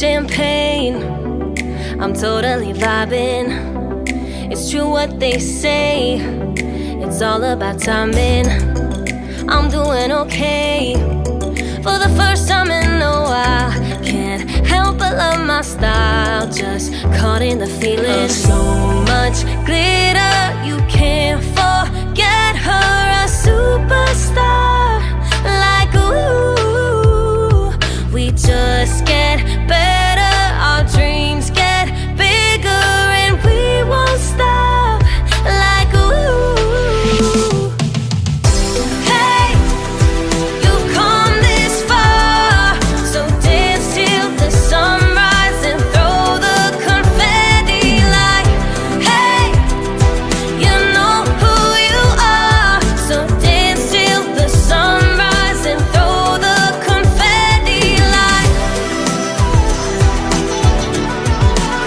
champagne. I'm totally vibing. It's true what they say, it's all about timing. I'm doing okay. For the first time in a while, can't help but love my style. Just caught in the feeling. So much glitter, you can't forget her. A superstar, like ooh. We just get better, our dreams get bigger, and we won't stop, like ooh. Hey, you've come this far, so dance till the sunrise and throw the confetti like, hey, you know who you are, so dance till the sunrise and throw the confetti like,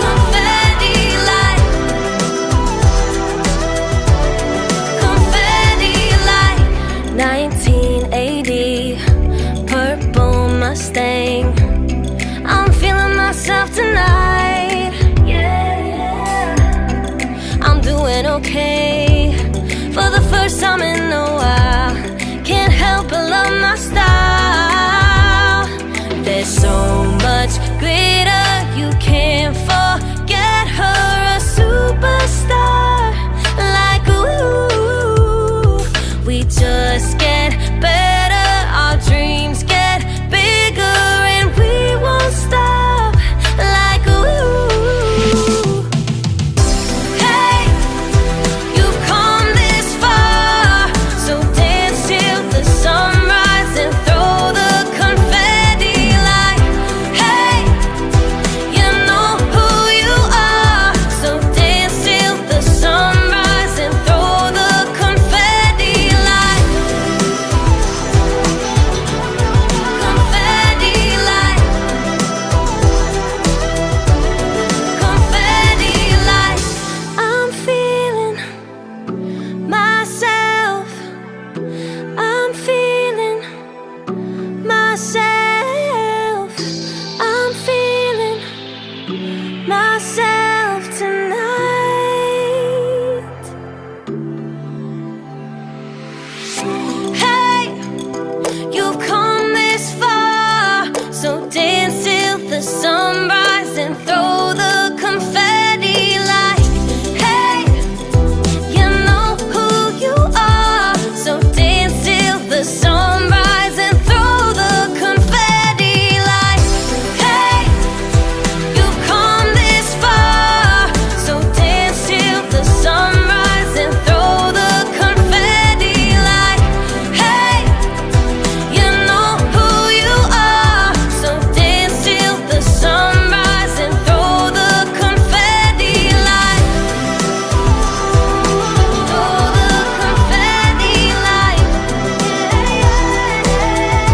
confetti like, confetti like. 1980, purple Mustang. I'm feeling myself tonight. Yeah, I'm doing okay. For the first time in a while.